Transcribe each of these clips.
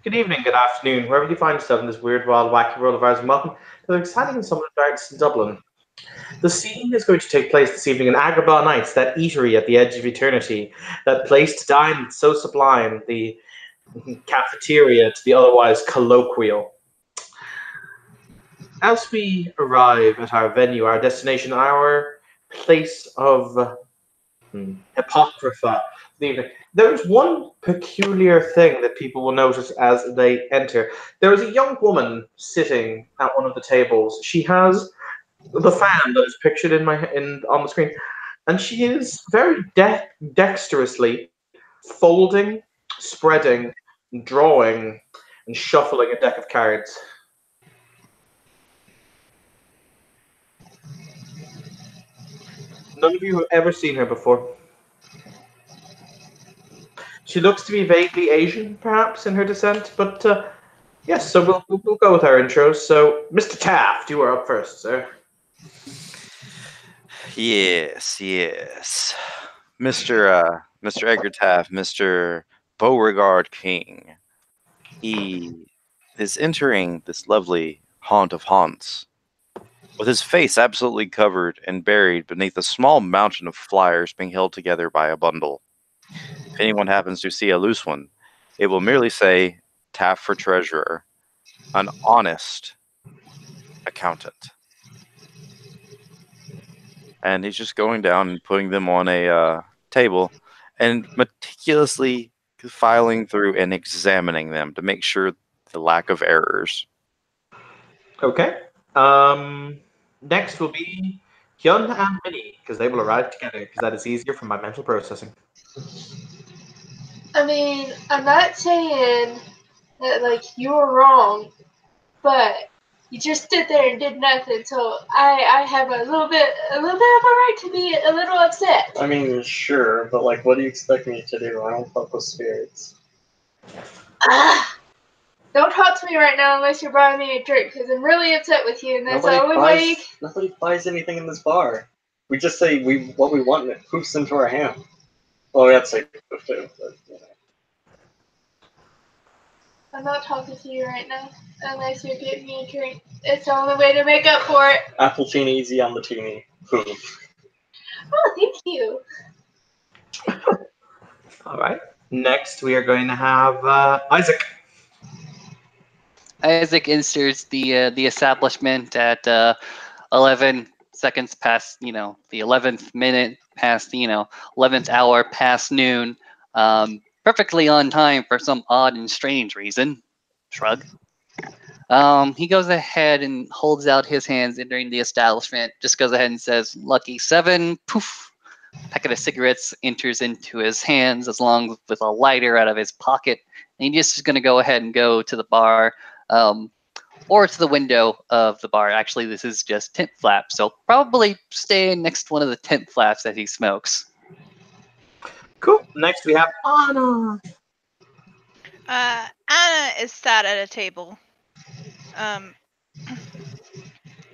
Good evening, good afternoon, wherever you find yourself in this weird, wild, wacky world of ours, and welcome to the exciting summer nights in Dublin. The scene is going to take place this evening in Agrabah Nights, that eatery at the edge of eternity, that place to dine so sublime, the cafeteria to the otherwise colloquial. As we arrive at our venue, our destination, our place of apocrypha. There's one peculiar thing that people will notice as they enter. There is a young woman sitting at one of the tables. She has the fan that is pictured in on the screen, and she is very dexterously folding, spreading, drawing, and shuffling a deck of cards. None of you have ever seen her before. She looks to be vaguely Asian, perhaps, in her descent, but yes, so we'll go with our intros. So, Mr. Taft, you are up first, sir. Yes. Mr. Edgar Taft, Mr. Beauregard King. He is entering this lovely haunt of haunts with his face absolutely covered and buried beneath a small mountain of flyers being held together by a bundle. If anyone happens to see a loose one, it will merely say Taft for Treasurer, an honest accountant. And he's just going down and putting them on a table and meticulously filing through and examining them to make sure the lack of errors. Okay. Next will be Hyun and Minnie, because they will arrive together, because that is easier for my mental processing. I mean, I'm not saying that, like, you were wrong, but you just stood there and did nothing, so I have a little bit of a right to be a little upset. I mean, sure, but like, what do you expect me to do? I don't fuck with spirits. Don't talk to me right now unless you're buying me a drink, because I'm really upset with you, and that's the only way. Nobody buys anything in this bar. We just say what we want, and it poofs into our hand. Well, we have to say poof too, but you know. I'm not talking to you right now unless you're getting me a drink. It's the only way to make up for it. Apple teeny, easy on the teeny. Poof. Oh, thank you. All right. Next, we are going to have Isaac. Isaac enters the establishment at 11 seconds past, the 11th minute past, 11th hour past noon. Perfectly on time for some odd and strange reason. Shrug. He goes ahead and holds out his hands entering the establishment. Just goes ahead and says, "Lucky 7." Poof. Packet of cigarettes enters into his hands, as long with a lighter out of his pocket. And he's just going to go ahead and go to the bar, or to the window of the bar. Actually, this is just tent flaps, so probably stay next to one of the tent flaps that he smokes. Cool. Next, we have Anna. Anna is sat at a table.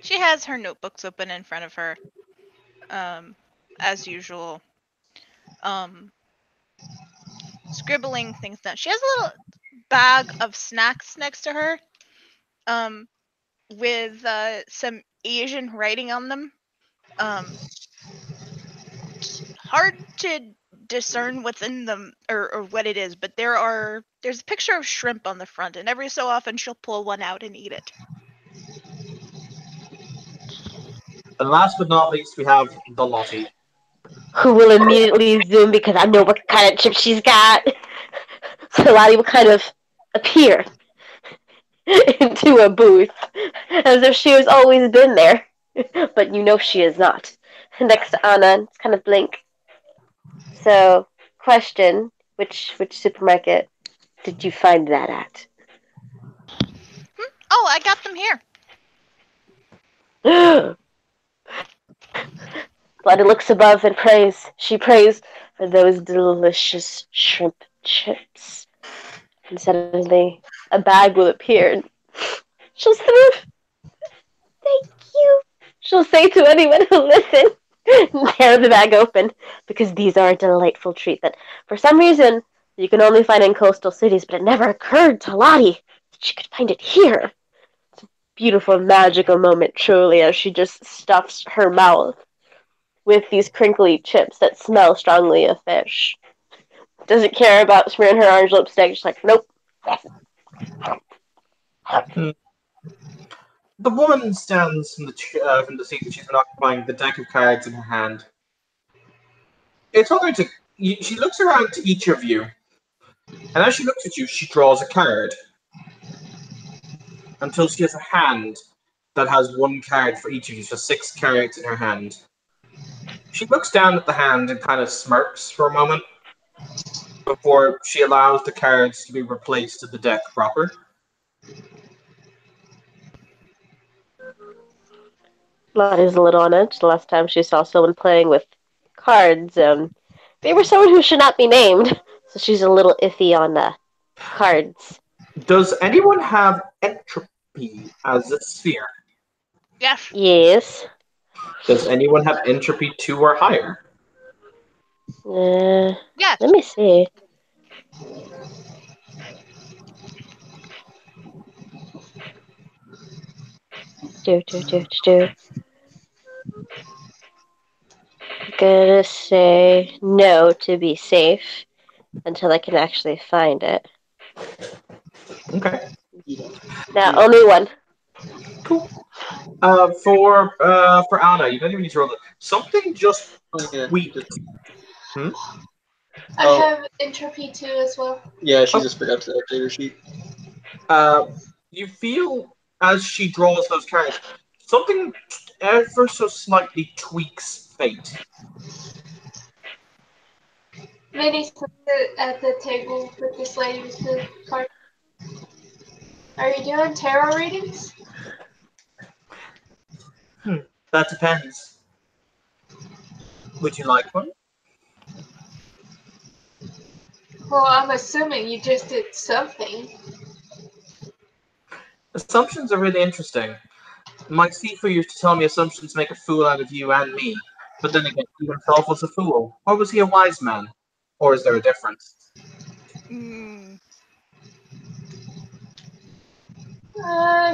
She has her notebooks open in front of her, as usual. Scribbling things down. She has a little bag of snacks next to her, with some Asian writing on them. Hard to discern within them or what it is, but there's a picture of shrimp on the front, and every so often she'll pull one out and eat it. And last but not least, we have the Lottie. Who will immediately zoom because I know what kind of chip she's got. So Lottie will kind of appear into a booth as if she has always been there. But you know she is not. Next to Anna, it's kind of blink. So, question, which supermarket did you find that at? Oh, I got them here. Lottie looks above and prays. She prays for those delicious shrimp chips. And suddenly, a bag will appear. And she'll say, "Thank you." She'll say to anyone who listens, tear the bag open, because these are a delightful treat that, for some reason, you can only find in coastal cities, but it never occurred to Lottie that she could find it here. It's a beautiful, magical moment, truly, as she just stuffs her mouth with these crinkly chips that smell strongly of fish. Doesn't care about smearing her orange lipstick. She's like, nope. The woman stands from the seat that she's been occupying, the deck of cards in her hand. It's hard to. She looks around to each of you, and as she looks at you, she draws a card until she has a hand that has one card for each of you, so 6 cards in her hand. She looks down at the hand and kind of smirks for a moment before she allows the cards to be replaced to the deck proper. Lottie's a little on edge. The last time she saw someone playing with cards, they were someone who should not be named, so she's a little iffy on cards. Does anyone have entropy as a sphere? Yes. Yes. Does anyone have entropy 2 or higher? Yes. Let me see. Do. I'm gonna say no to be safe until I can actually find it. Okay. Now, only one. Cool. For Anna, you don't even need to roll it. Something just tweaked. I have entropy 2 as well. Yeah, she just forgot to update her sheet. You feel as she draws those cards, something ever so slightly tweaks fate. Minnie sits at the table with this lady with the card. Are you doing tarot readings? That depends. Would you like one? Well, I'm assuming you just did something. Assumptions are really interesting. My Sifu used to tell me assumptions make a fool out of you and me. But then again, he himself was a fool. Or was he a wise man? Or is there a difference?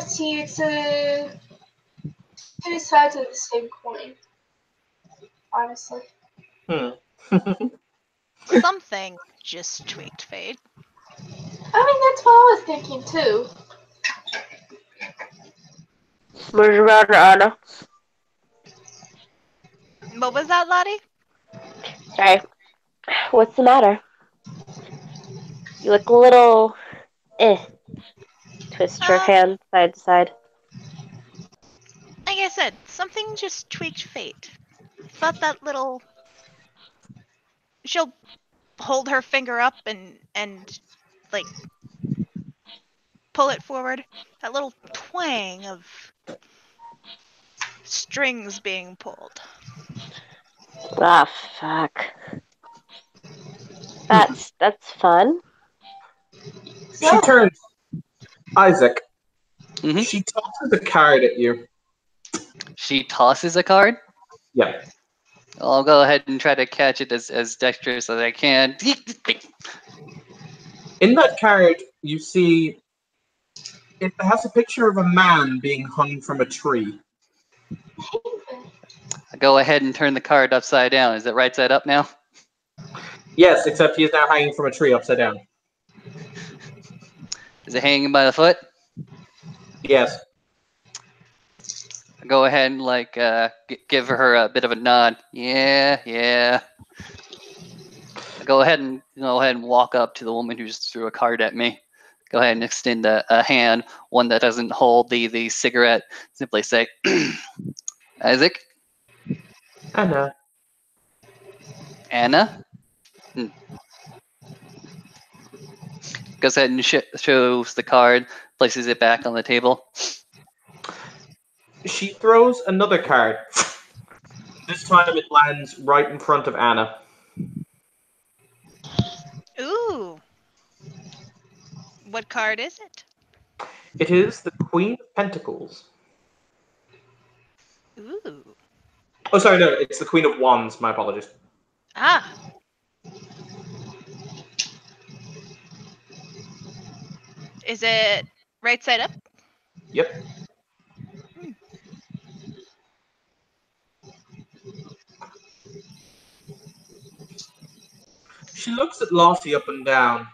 See, it's two sides of the same coin. Honestly. Something just tweaked fate. I mean, that's what I was thinking too. Where's your matter, Anna? What was that, Lottie? Sorry. What's the matter? You look a little Twist her hand side to side. Like I said, something just tweaked fate. Thought that little... She'll hold her finger up and like pull it forward. That little twang of strings being pulled. Ah, fuck. That's fun. She turns. Isaac. Mm-hmm. She tosses a card at you. She tosses a card? Yeah. I'll go ahead and try to catch it as dexterous as I can. In that card, you see it has a picture of a man being hung from a tree. I go ahead and turn the card upside down. Is it right side up now? Yes, except he is now hanging from a tree upside down. Is it hanging by the foot? Yes. I go ahead and give her a bit of a nod. Yeah. I go ahead and walk up to the woman who just threw a card at me. Go ahead and extend a hand, one that doesn't hold the cigarette. Simply say, Isaac? Anna. Anna? Goes ahead and shows the card, places it back on the table. She throws another card. This time it lands right in front of Anna. Ooh. What card is it? It is the Queen of Pentacles. Ooh. Oh, sorry, no, it's the Queen of Wands. My apologies. Ah. Is it right side up? Yep. She looks at Lottie up and down.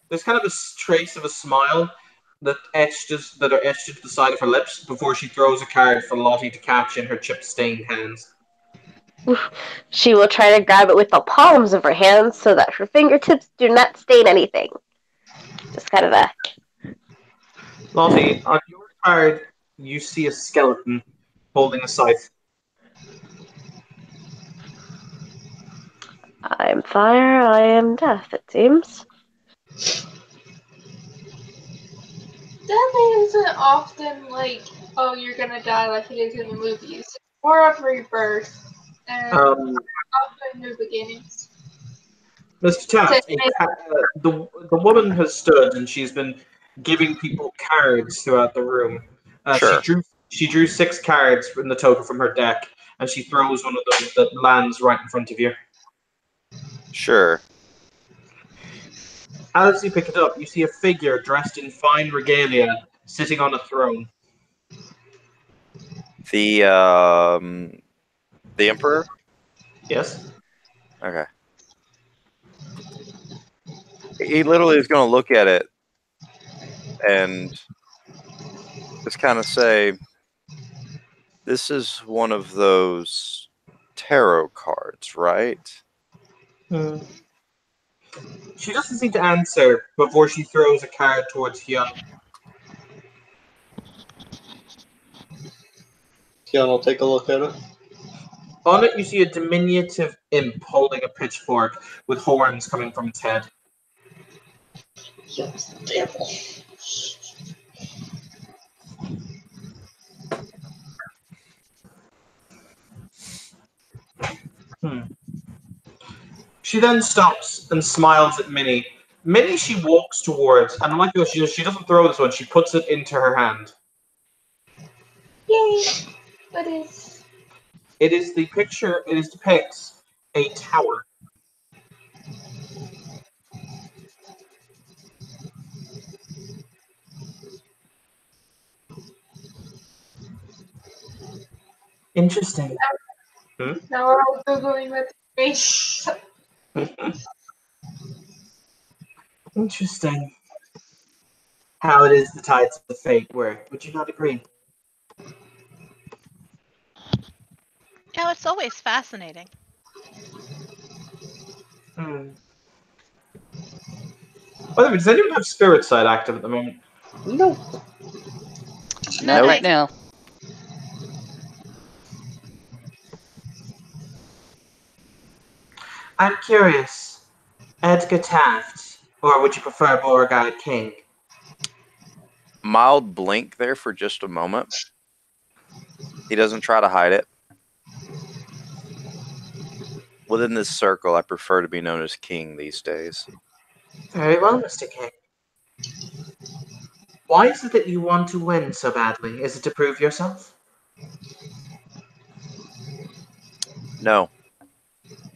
There's kind of a trace of a smile that are etched into the side of her lips before she throws a card for Lottie to catch in her chip-stained hands. She will try to grab it with the palms of her hands so that her fingertips do not stain anything. Just kind of a... Lottie, on your card, you see a skeleton holding a scythe. I am fire, I am death, it seems. Death isn't often like, oh, you're gonna die like it is in the movies. It's more of rebirth and often new beginnings. Mr. Taft, the woman has stood and she's been giving people cards throughout the room. Sure. She drew 6 cards in the total from her deck, and she throws one of them that lands right in front of you. Sure. As you pick it up, you see a figure dressed in fine regalia sitting on a throne. The Emperor? Yes? Okay. He literally is going to look at it and just kind of say, this is one of those tarot cards, right? She doesn't seem to answer before she throws a card towards Hyun. Hyun will take a look at it. On it, you see a diminutive imp holding a pitchfork with horns coming from its head. Hyun's the devil. She then stops and smiles at Minnie. Minnie she walks towards, and like she doesn't throw this one, she puts it into her hand. Yay! What is? It depicts a tower. Interesting. Now we're all googling with face. Interesting. How it is the tides of fate work. Would you not agree? Yeah, it's always fascinating. By the way, does anyone have Spirit Side active at the moment? No. Not right now. I'm curious. Edgar Taft, or would you prefer Beauregard King? Mild blink there for just a moment. He doesn't try to hide it. Within this circle, I prefer to be known as King these days. Very well, Mr. King. Why is it that you want to win so badly? Is it to prove yourself? No.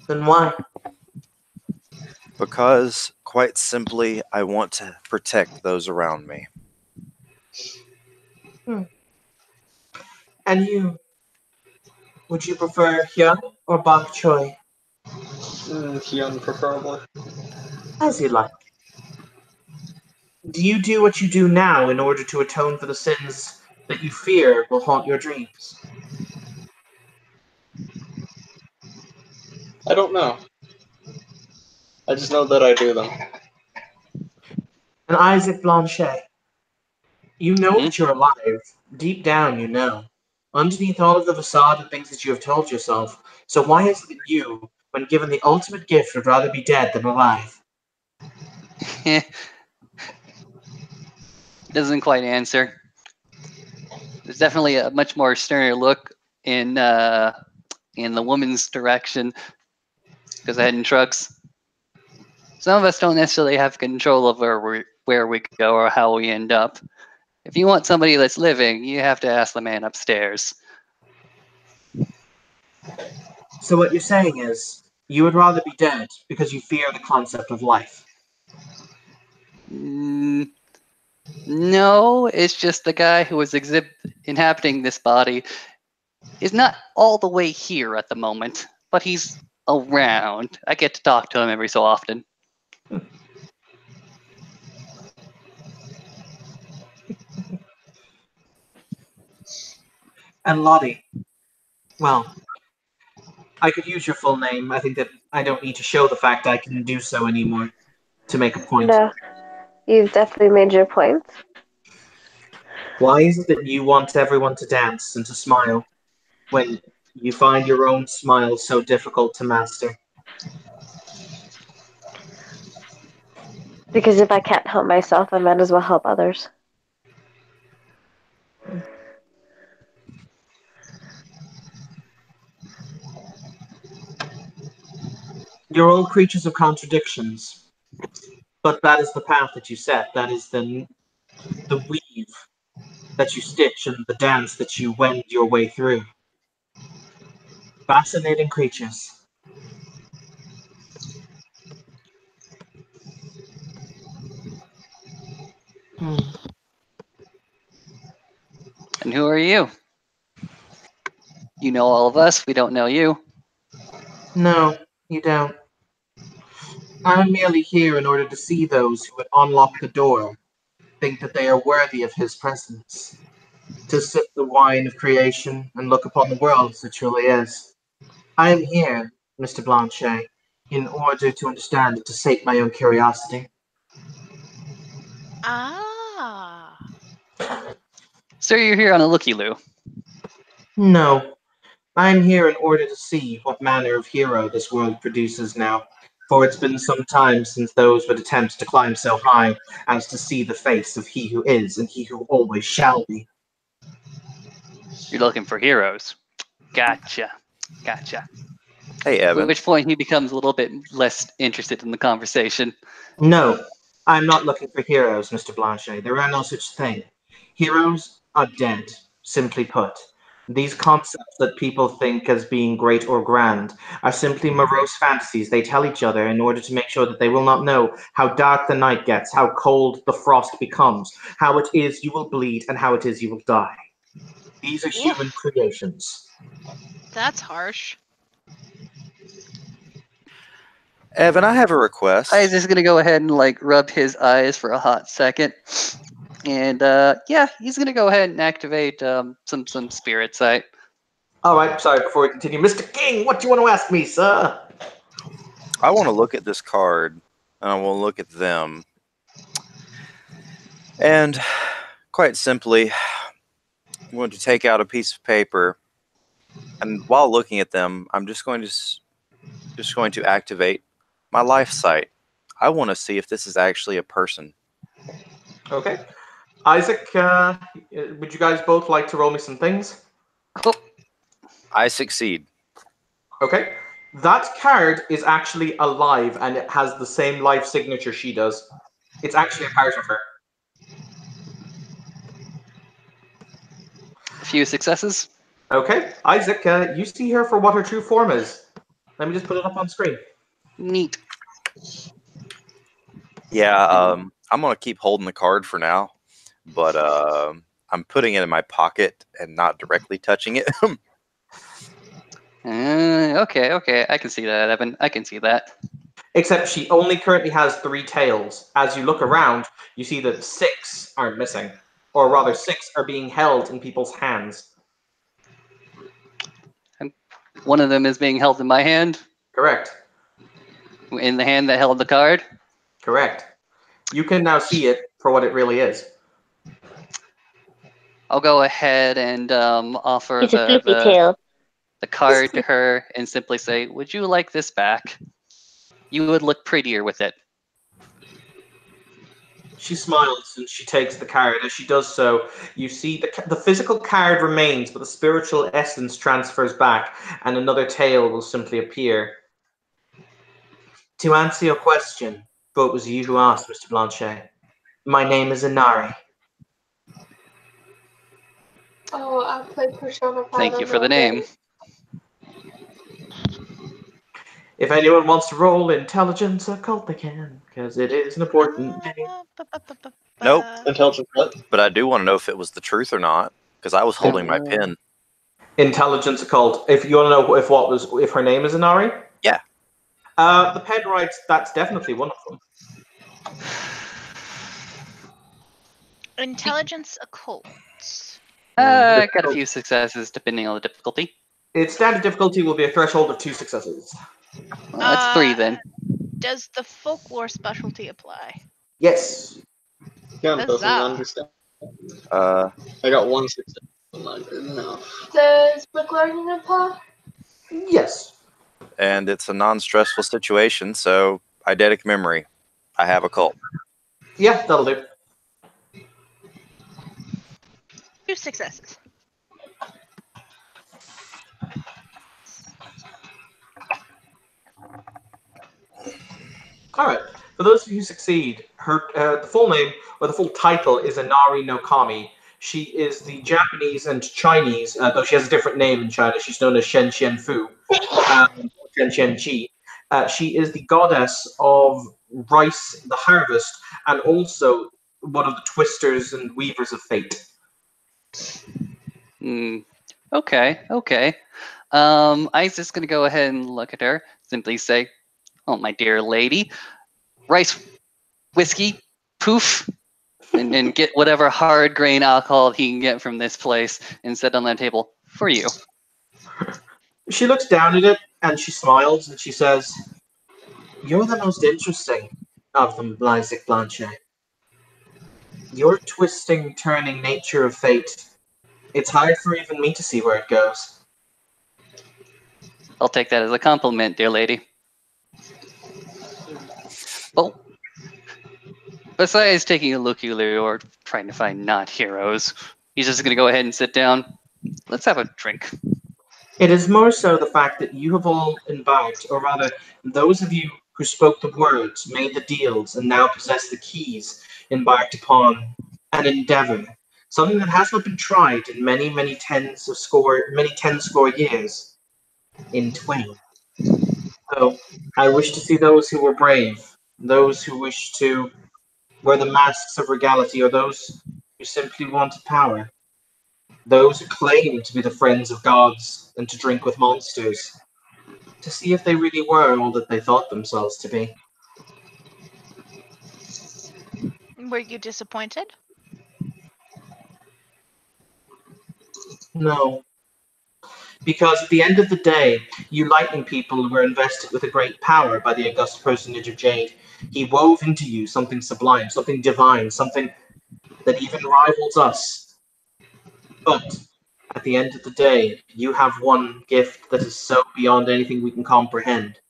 Then why? Because, quite simply, I want to protect those around me. And you? Would you prefer Hyun or Bok Choy? Hyun, preferably. As you like. Do you do what you do now in order to atone for the sins that you fear will haunt your dreams? I don't know. I just know that I do them. And Isaac Blanchet, you know that you're alive. Deep down, you know. Underneath all of the facade and things that you have told yourself. So why is it that you, when given the ultimate gift, would rather be dead than alive? Doesn't quite answer. There's definitely a much more sterner look in the woman's direction. Goes ahead and shrugs. Some of us don't necessarily have control over where we go or how we end up. If you want somebody that's living, you have to ask the man upstairs. So what you're saying is, you would rather be dead because you fear the concept of life. No, it's just the guy who was inhabiting this body is not all the way here at the moment, but he's around. I get to talk to him every so often. And Lottie, well, I could use your full name. I think that I don't need to show the fact I can do so anymore to make a point. No, you've definitely made your point. Why is it that you want everyone to dance and to smile when you find your own smile so difficult to master? Because if I can't help myself, I might as well help others. You're all creatures of contradictions, but that is the path that you set. That is the weave that you stitch and the dance that you wend your way through. Fascinating creatures. And who are you? You know all of us. We don't know you. No, you don't. I'm merely here in order to see those who would unlock the door, think that they are worthy of his presence, to sip the wine of creation and look upon the world as it truly is. I am here, Mr. Blanchet, in order to understand and to sate my own curiosity. Ah. So you're here on a looky-loo. No, I am here in order to see what manner of hero this world produces now, for it's been some time since those would attempt to climb so high as to see the face of he who is and he who always shall be. You're looking for heroes. Gotcha. Hey, At Evan. which point he becomes a little bit less interested in the conversation. No, I'm not looking for heroes, Mr. Blanchet. There are no such thing. Heroes are dead, simply put. These concepts that people think as being great or grand are simply morose fantasies they tell each other in order to make sure that they will not know how dark the night gets, how cold the frost becomes, how it is you will bleed, and how it is you will die. These are human creations. That's harsh. Evan, I have a request. I was just gonna go ahead and rub his eyes for a hot second, and yeah, he's gonna go ahead and activate some spirit sight. All right, sorry, before we continue. Mr. King, what do you want to ask me, sir? I want to look at this card, and I want to look at them. And quite simply, I'm going to take out a piece of paper, and while looking at them, I'm just going to activate my life sight. I want to see if this is actually a person. Okay. Isaac, would you guys both like to roll me some things? Cool. I succeed. Okay. That card is actually alive and it has the same life signature she does. It's actually a part of her. A few successes. Okay. Isaac, you see her for what her true form is. Let me just put it up on screen. Neat. Yeah, I'm going to keep holding the card for now, but I'm putting it in my pocket and not directly touching it. Okay. I can see that, Evan. I can see that. Except she only currently has 3 tails. As you look around, you see that 6 are missing. Or rather, 6 are being held in people's hands. One of them is being held in my hand. Correct. In the hand that held the card. Correct. You can now see it for what it really is. I'll go ahead and offer It's a flippy tail. the card to her and simply say, "Would you like this back? You would look prettier with it." She smiles and she takes the card. As she does so, you see the physical card remains, but the spiritual essence transfers back, and another tail will simply appear. To answer your question, for it was you who asked, Mr. Blanchet, my name is Inari. Oh, I played Persona 5. Thank you for the name. If anyone wants to roll intelligence occult, they can, because it is an important game. Nope. Intelligence what? But I do want to know if it was the truth or not, because I was holding my pen. Intelligence occult. If you want to know if her name is Inari? Yeah. The pen writes that's definitely one of them. Intelligence occult. Got a few successes depending on the difficulty. Its standard difficulty will be a threshold of 2 successes. Well, that's 3 then. Does the folklore specialty apply? Yes. Gun doesn't Huzzah. understand. Uh, I got 1 success. Not good enough. Does book learning apply? Yes. and it's a non-stressful situation, so eidetic memory. I have a cult. Yeah, that'll do. 2 successes. All right. For those of you who succeed, her the full name or the full title is Inari no Kami. She is the Japanese and Chinese, though she has a different name in China. She's known as Shen Xian Fu, Shen Xian Qi. She is the goddess of rice, the harvest, and also one of the twisters and weavers of fate. Okay. I'm just gonna go ahead and look at her. Simply say, "Oh, my dear lady, rice, whiskey, poof," and get whatever hard grain alcohol he can get from this place and set on that table for you. She looks down at it and she smiles and she says, "You're the most interesting of them, Lysic Blanchet. Your twisting, turning nature of fate. It's hard for even me to see where it goes." I'll take that as a compliment, dear lady. Oh. Besides taking a look or trying to find not heroes, he's just going to go ahead and sit down. Let's have a drink. It is more so the fact that you have all embarked, or rather, those of you who spoke the words, made the deals, and now possess the keys, embarked upon an endeavor, something that has not been tried in many ten score years in twain. So I wish to see those who were brave, those who wish to wear the masks of regality, or those who simply wanted power, those who claim to be the friends of gods and to drink with monsters, to see if they really were all that they thought themselves to be. Were you disappointed? No. Because at the end of the day, you lightning people were invested with a great power by the august personage of Jade. He wove into you something sublime, something divine, something that even rivals us. But at the end of the day, you have one gift that is so beyond anything we can comprehend.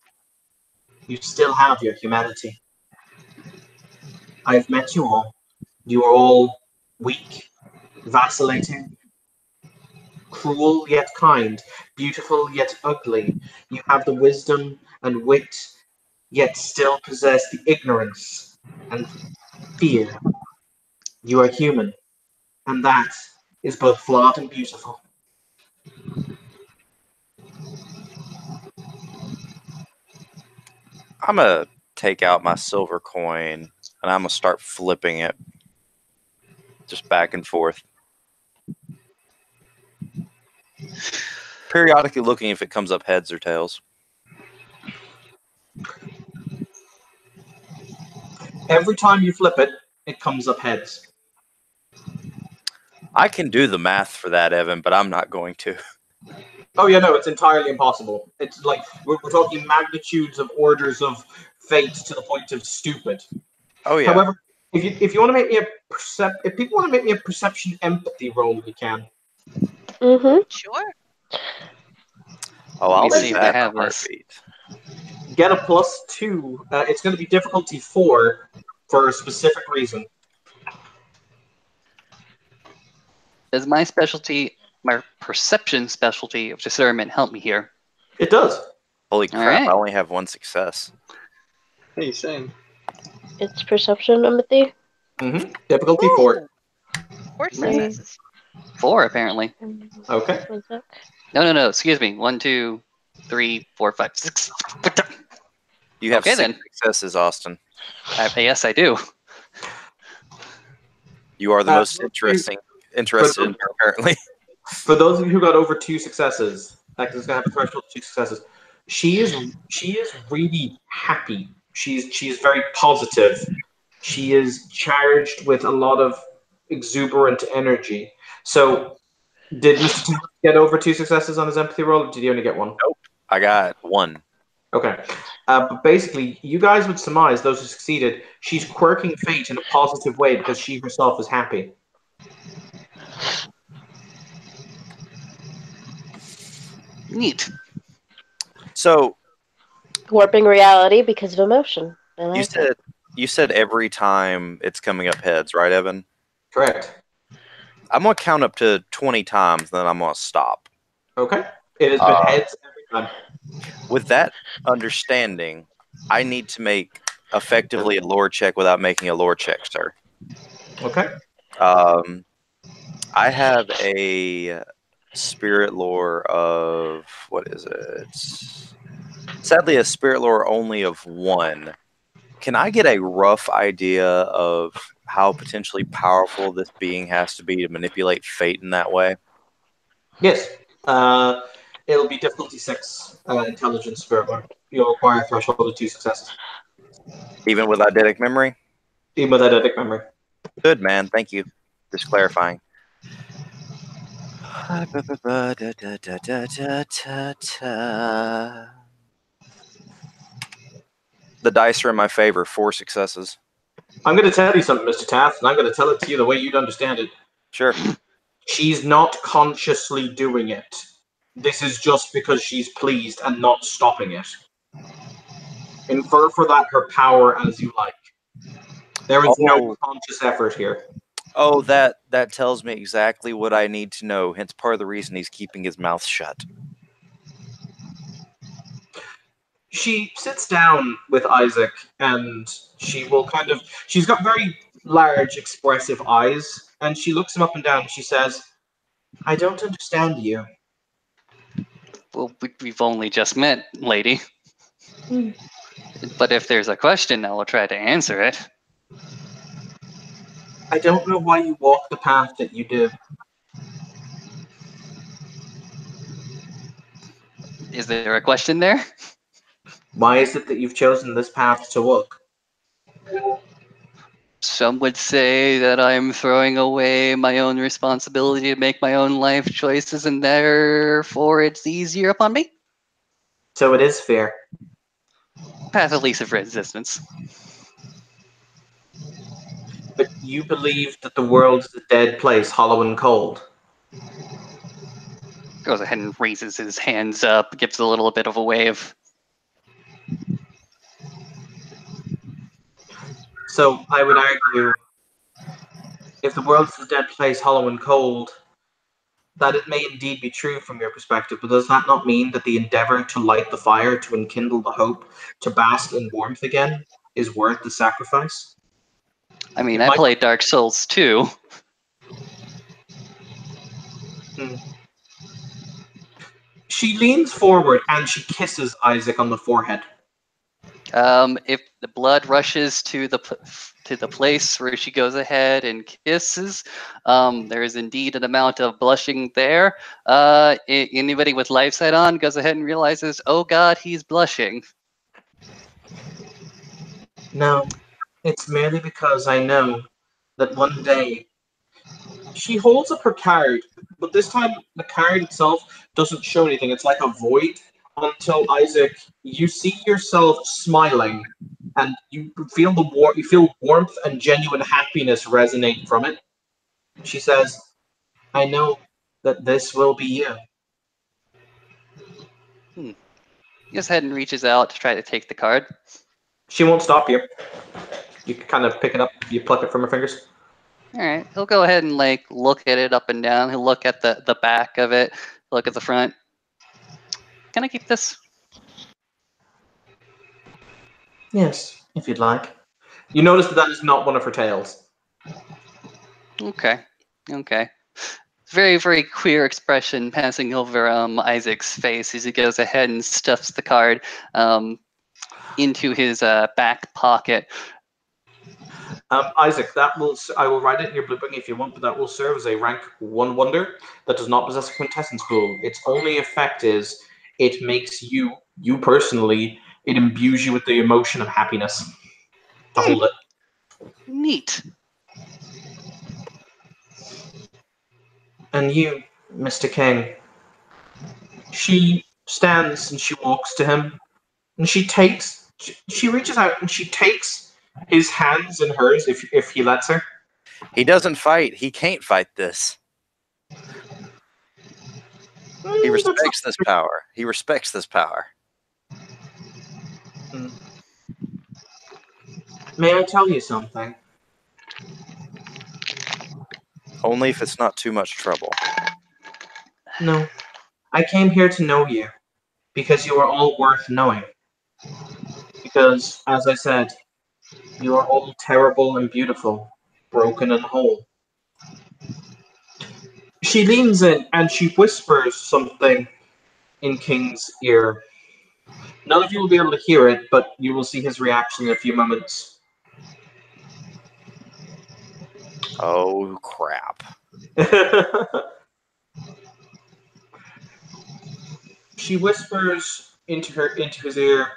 You still have your humanity. I've met you all. You are all weak, vacillating, cruel yet kind, beautiful yet ugly. You have the wisdom and wit, yet still possess the ignorance and fear. You are human, and that is both flawed and beautiful. I'm going to take out my silver coin and I'm going to start flipping it just back and forth. Periodically looking if it comes up heads or tails. Every time you flip it, it comes up heads. I can do the math for that, Evan, but I'm not going to. Oh yeah, no, it's entirely impossible. It's like we're talking magnitudes of orders of fate to the point of stupid. Oh yeah. However, if you want to make me if people want to make me a perception empathy roll, we can. Mm-hmm. Sure. Oh, I'll Let me leave see if that I have for this. heartbeat. Get a +2. It's going to be difficulty 4 for a specific reason. Does my perception specialty of discernment help me here? It does. Holy crap, Alright. I only have 1 success. Hey, same. It's perception empathy. Difficulty 4. 4 successes. 4, apparently. Okay. One sec. No. Excuse me. 1, 2, 3, 4, 5, 6. You have Okay, 6 then. successes, Austin. Yes, I do. You are the most for interested in her, apparently. For those of you who got over 2 successes, like is gonna have a threshold of 2 successes. She is really happy. She's very positive. She is charged with a lot of exuberant energy. So, did Mr. Thomas get over 2 successes on his empathy roll, or did he only get 1? Nope. I got 1. Okay. But basically, you guys would surmise, those who succeeded, she's quirking fate in a positive way because she herself is happy. Neat. So Warping reality because of emotion. I like it. you said every time it's coming up heads, right, Evan? Correct. I'm gonna count up to 20 times, then I'm gonna stop. Okay. It has been heads every time. With that understanding, I need to make effectively a lore check without making a lore check, sir. Okay. I have a spirit lore of what is it? Sadly, a spirit lore only of 1. Can I get a rough idea of how potentially powerful this being has to be to manipulate fate in that way? Yes. It'll be difficulty 6 intelligence spirit lore. You'll require a threshold of 2 successes. Even with eidetic memory? Even with eidetic memory. Good, man. Thank you. Just clarifying. The dice are in my favor. 4 successes. I'm going to tell you something, Mr. Taft, and I'm going to tell it to you the way you'd understand it. Sure. She's not consciously doing it. This is just because she's pleased and not stopping it. Infer for that her power as you like. There is no conscious effort here. Oh, that tells me exactly what I need to know. Hence part of the reason he's keeping his mouth shut. She sits down with Isaac and she's got very large, expressive eyes, and she looks him up and down and she says, I don't understand you. Well, we've only just met, lady. But if there's a question, I will try to answer it. I don't know why you walk the path that you do. Is there a question there? Why is it that you've chosen this path to walk? Some would say that I'm throwing away my own responsibility to make my own life choices, and therefore it's easier upon me. So it is fear. Path of least of resistance. But you believe that the world is a dead place, hollow and cold. Goes ahead and raises his hands up, gives a little bit of a wave. So I would argue, if the world is a dead place, hollow and cold, that it may indeed be true from your perspective, but does that not mean that the endeavor to light the fire, to enkindle the hope, to bask in warmth again, is worth the sacrifice? I mean, I played Dark Souls too. She leans forward and she kisses Isaac on the forehead. If the blood rushes to the place where she goes ahead and kisses, there is indeed an amount of blushing there. Anybody with life sight on goes ahead and realizes, oh God, he's blushing. No, it's merely because I know that one day she holds up her card, but this time the card itself doesn't show anything. It's like a void until Isaac, you see yourself smiling, and you feel warmth and genuine happiness resonate from it. She says, "I know that this will be you." He goes ahead and reaches out to try to take the card. She won't stop you. You kind of pick it up, you pluck it from her fingers. All right, he'll go ahead and look at it up and down. He'll look at the back of it, look at the front. Can I keep this? Yes, if you'd like. You notice that is not one of her tails. Okay. Very, very queer expression passing over Isaac's face as he goes ahead and stuffs the card into his back pocket. Isaac, I will write it in your blueprint if you want, but that will serve as a rank 1 wonder that does not possess a quintessence pool. Its only effect is it makes you personally, it imbues you with the emotion of happiness to hold it. Neat. And you, Mr. King, she stands and she walks to him, and she reaches out and she takes his hands in hers if he lets her. He doesn't fight. He can't fight this. He respects this power. He respects this power. May I tell you something? Only if it's not too much trouble. No. I came here to know you, because you are all worth knowing. Because, as I said, you are all terrible and beautiful, broken and whole. She leans in and she whispers something in King's ear. None of you will be able to hear it, but you will see his reaction in a few moments. Oh, crap. She whispers into his ear,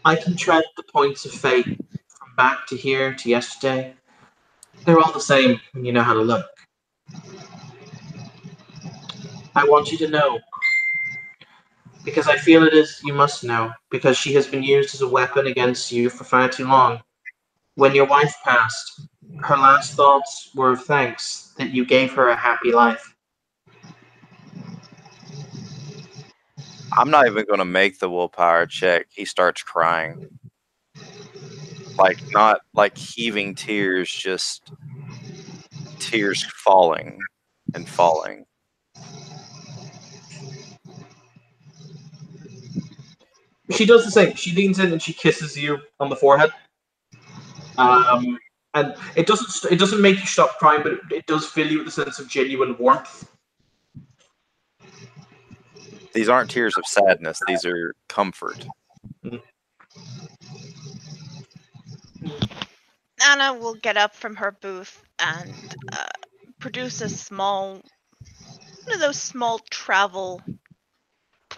I can tread the points of fate from back to here to yesterday. They're all the same when you know how to look. I want you to know, because I feel it is you must know, because she has been used as a weapon against you for far too long. When your wife passed, her last thoughts were of thanks that you gave her a happy life. I'm not even going to make the willpower check. He starts crying. Like, not like heaving tears, just tears falling and falling. She does the same. She leans in and she kisses you on the forehead. And it doesn't make you stop crying, but it does fill you with a sense of genuine warmth. These aren't tears of sadness. These are comfort. Anna will get up from her booth and produce one of those small travel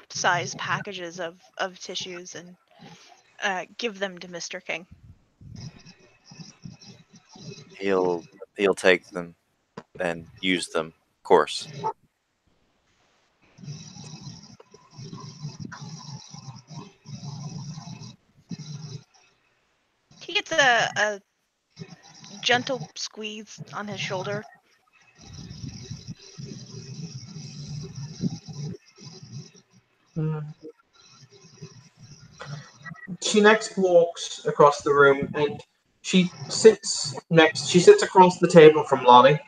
size packages of tissues and give them to Mr. King. He'll take them and use them, of course. He gets a gentle squeeze on his shoulder. She next walks across the room and she sits across the table from Lonnie.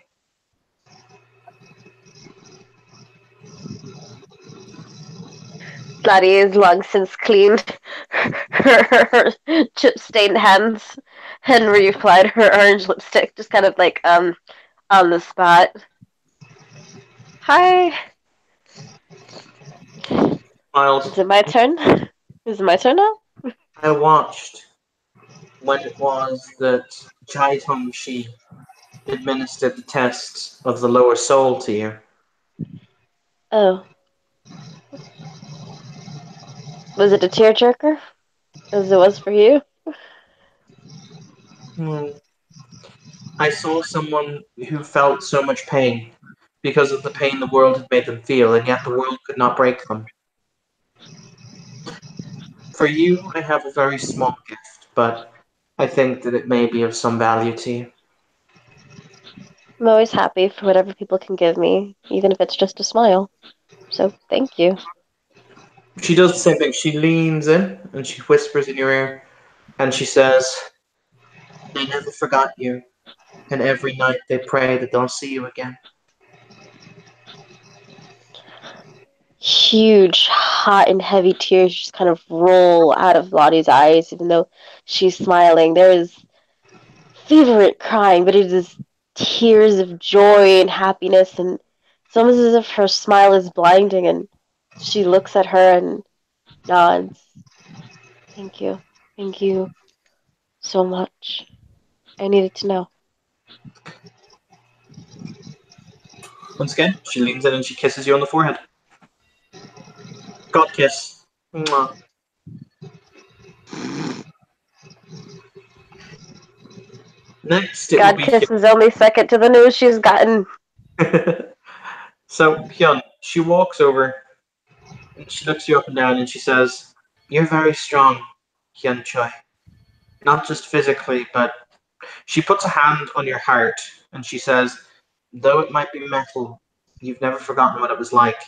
Lottie is long since cleaned her chip-stained hands and reapplied her orange lipstick, just kind of like on the spot. Hi. Miles. Is it my turn? Is it my turn now? I watched when it was that Chai Tong Shi administered the tests of the lower soul to you. Oh. Was it a tearjerker? As it was for you? I saw someone who felt so much pain because of the pain the world had made them feel, and yet the world could not break them. For you, I have a very small gift, but I think that it may be of some value to you. I'm always happy for whatever people can give me, even if it's just a smile. So, thank you. She does the same thing. She leans in and she whispers in your ear, and she says, they never forgot you, and every night they pray that they'll see you again. Huge, hot, and heavy tears just kind of roll out of Lottie's eyes, even though she's smiling. There is fervent crying, but it is tears of joy and happiness, and it's almost as if her smile is blinding, and she looks at her and nods. Thank you. Thank you so much. I needed to know. Once again, she leans in and she kisses you on the forehead. God kiss. Mwah. Next, it God will kiss is only second to the news she's gotten. be... So, Hyun, she walks over, and she looks you up and down, and she says, "You're very strong, Hyun Choi. Not just physically, but..." She puts a hand on your heart, and she says, "Though it might be metal, you've never forgotten what it was like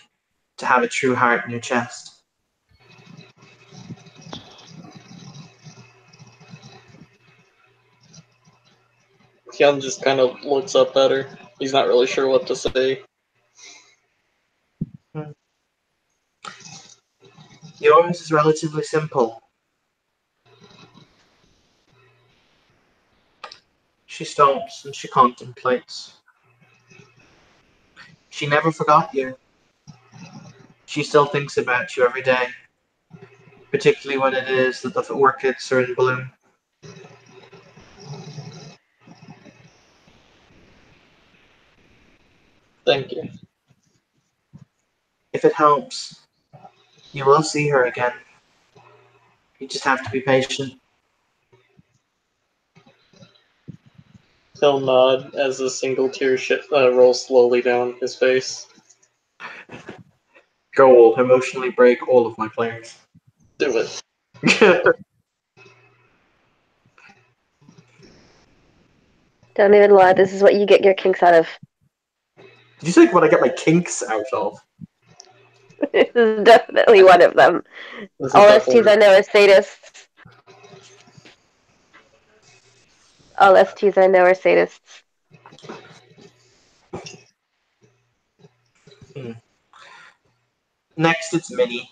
to have a true heart in your chest." Hyun just kind of looks up at her. He's not really sure what to say. Yours is relatively simple. She stops and she contemplates. She never forgot you. She still thinks about you every day, particularly when it is that the orchids are in bloom. Thank you. If it helps, you will see her again. You just have to be patient. He'll nod as a single tear rolls slowly down his face. Go will emotionally break all of my players. Do it. Don't even lie, this is what you get your kinks out of. Did you say what I get my kinks out of? This is definitely one of them. This is All definitely- STs I know are sadists. All STs I know are sadists. Next, it's Minnie.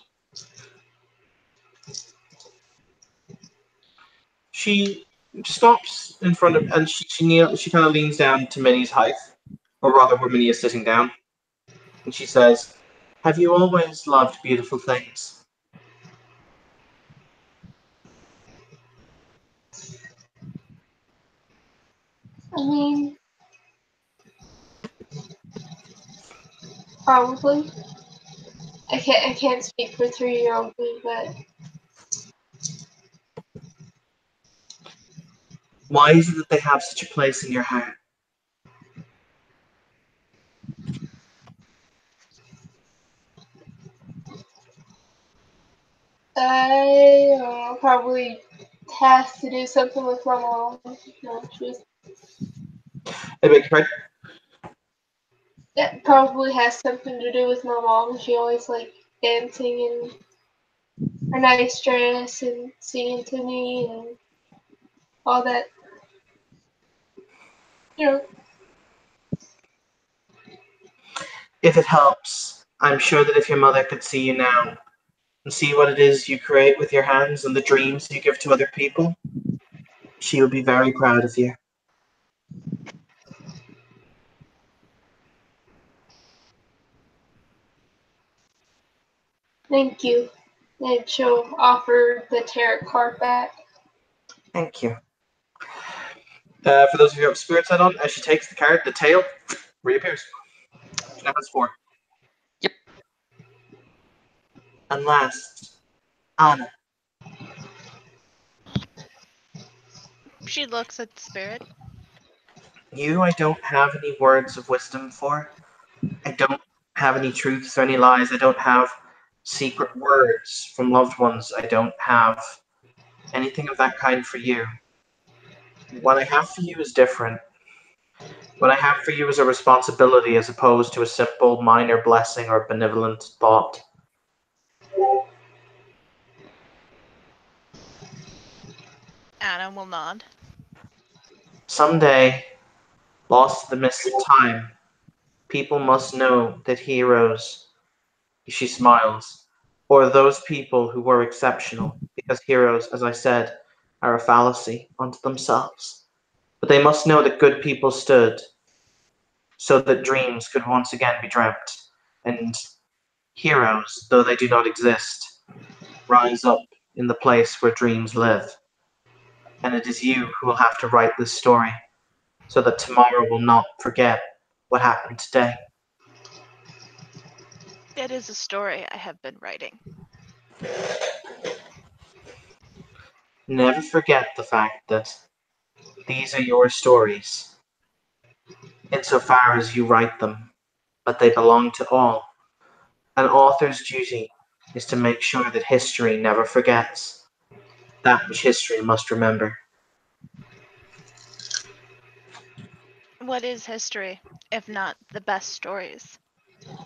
She stops in front of, and she kind of leans down to Minnie's height, or rather, where Minnie is sitting down, and she says, "Have you always loved beautiful things?" I mean, probably. I can't speak for 3-year-old me, but Why is it that they have such a place in your heart? I probably has to do something with my mom. She's I beg your pardon? It probably has something to do with my mom. She always like dancing in her nice dress and singing to me and all that. You know, If it helps, I'm sure that if your mother could see you now and see what it is you create with your hands and the dreams you give to other people, she would be very proud of you. thank you. And she'll offer the tarot card back. Thank you. For those of you who have spirit set on, as she takes the card, the tail reappears. She now has 4. Yep. And last, Anna. She looks at the spirit. You, I don't have any words of wisdom for. I don't have any truths or any lies. I don't have secret words from loved ones. I don't have anything of that kind for you. What I have for you is different. What I have for you is a responsibility as opposed to a simple minor blessing or benevolent thought. Anna will nod. Someday, lost to the mist of time, people must know that heroes, she smiles, or those people who were exceptional, because heroes, as I said, are a fallacy unto themselves. But they must know that good people stood so that dreams could once again be dreamt, and heroes, though they do not exist, rise up in the place where dreams live. And it is you who will have to write this story, so that tomorrow will not forget what happened today. It is a story I have been writing. Never forget the fact that these are your stories, insofar as you write them, but they belong to all. An author's duty is to make sure that history never forgets that which history must remember. What is history, if not the best stories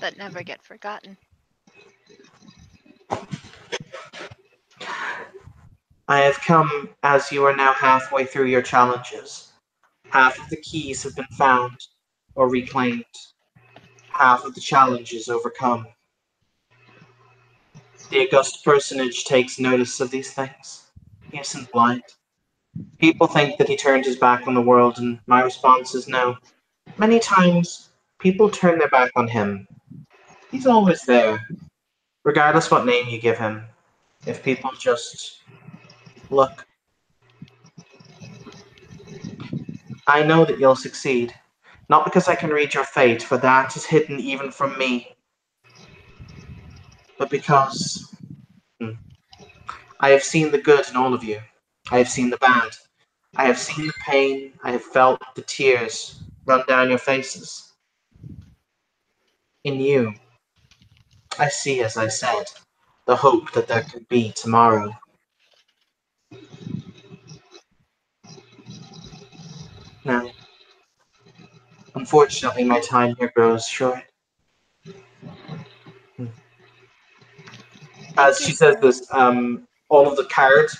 that never get forgotten? I have come as you are now halfway through your challenges. Half of the keys have been found or reclaimed. Half of the challenges overcome. The august personage takes notice of these things. He isn't blind. People think that he turned his back on the world, and my response is no. Many times, people turn their back on him. He's always there, regardless what name you give him. If people just look. I know that you'll succeed. Not because I can read your fate, for that is hidden even from me. But because I have seen the good in all of you. I have seen the bad. I have seen the pain. I have felt the tears run down your faces. In you, I see, as I said, the hope that there could be tomorrow. Now, unfortunately, my time here grows short. As she says this, all of the cards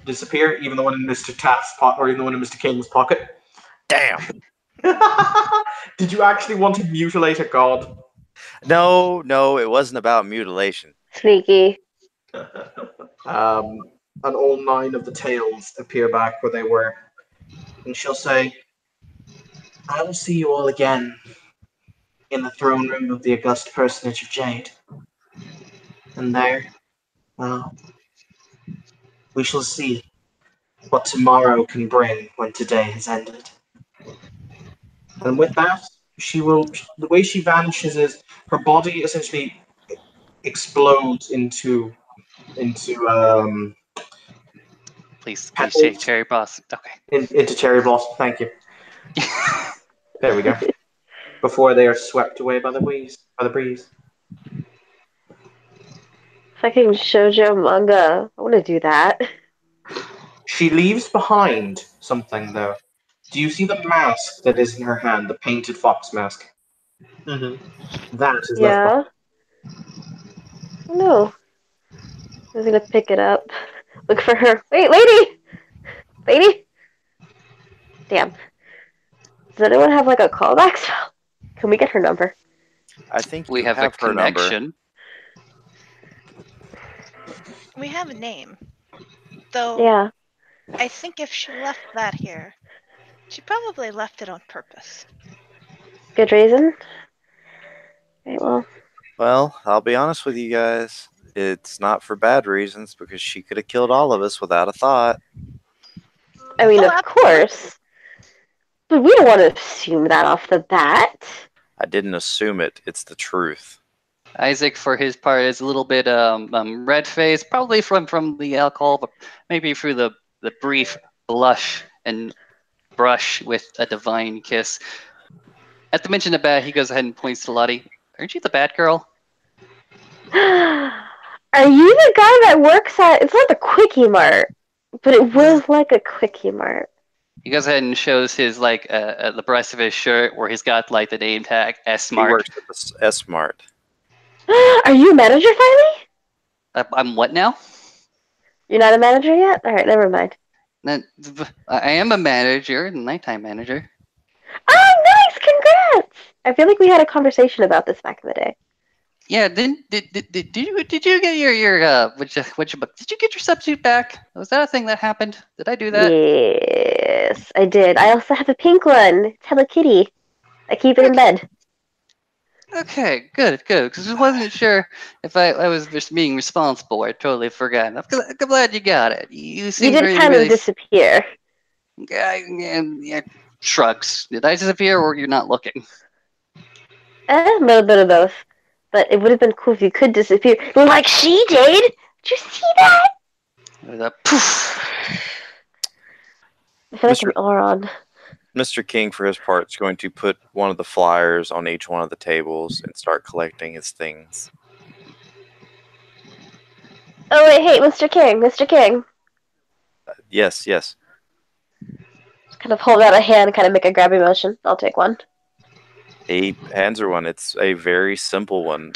disappear, even the one in Mr. Taft's pocket, or even the one in Mr. King's pocket. Damn. Did you actually want to mutilate a god? No, it wasn't about mutilation. Sneaky. And all 9 of the tails appear back where they were. And she'll say, I will see you all again in the throne room of the august personage of Jade. And there, well, we shall see what tomorrow can bring when today has ended. And with that, the way she vanishes is her body essentially explodes into Please petals. say cherry blossom. Okay. Into cherry blossom. Thank you. There we go. Before they are swept away by the breeze. Fucking shoujo manga. I want to do that. She leaves behind something, though. Do you see the mask that is in her hand, the painted fox mask? Mm-hmm. That is left behind. Yeah. No. I was gonna pick it up. Look for her. Wait, lady! Lady? Damn. Does anyone have like a callback spell? Can we get her number? I think We you have a her number. connection. We have a name. Though, Yeah. I think if she left that here, she probably left it on purpose. Good reason? Okay, well. Well, I'll be honest with you guys. It's not for bad reasons, because she could have killed all of us without a thought. I mean, Oh, of course. But we don't want to assume that off the bat. I didn't assume it. It's the truth. Isaac, for his part, is a little bit red-faced, probably from the alcohol, but maybe through the brief blush and brush with a divine kiss. At the mention of bad, he goes ahead and points to Lottie. Aren't you the bad girl? Are you the guy that works at... It's not the Quickie Mart, but it was like a Quickie Mart. He goes ahead and shows his the breast of his shirt where he's got like the name tag He S-Mart. works at the S-Mart. Are you a manager finally? I'm what now? You're not a manager yet? Alright, never mind. I am a manager, a nighttime manager. Oh, nice! Congrats! I feel like we had a conversation about this back in the day. Yeah, did you get your did you get your substitute back? Was that a thing that happened? Did I do that? Yes, I did. I also have a pink one. It's Hello Kitty. I keep it in bed. Okay, good. Because I wasn't sure if I was just being responsible. I totally forgot. I'm glad you got it. You You seemed did really, kind really. of disappear. Yeah, shrugs. Did I disappear, or you're not looking? A little bit of both. But it would have been cool if you could disappear. Like she did! Did you see that? There's a poof. I feel like Mr. an Oron. Mr. King, for his part, is going to put one of the flyers on each one of the tables and start collecting his things. Oh wait, hey, Mr. King. Yes. Kind of hold out a hand, kind of make a grabby motion. I'll take one. He hands her one. It's a very simple one.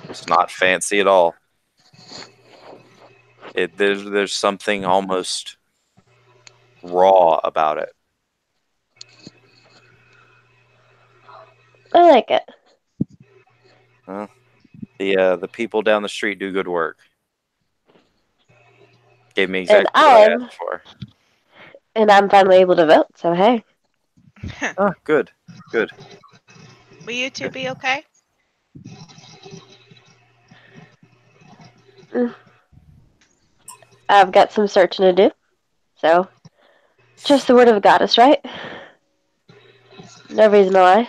It's not fancy at all. There's something almost raw about it. I like it. The people down the street do good work. Gave me And exactly what I asked for. And I'm finally able to vote, so hey. Oh, good. Will you two be okay? I've got some searching to do. So, trust the word of a goddess, right? No reason to lie.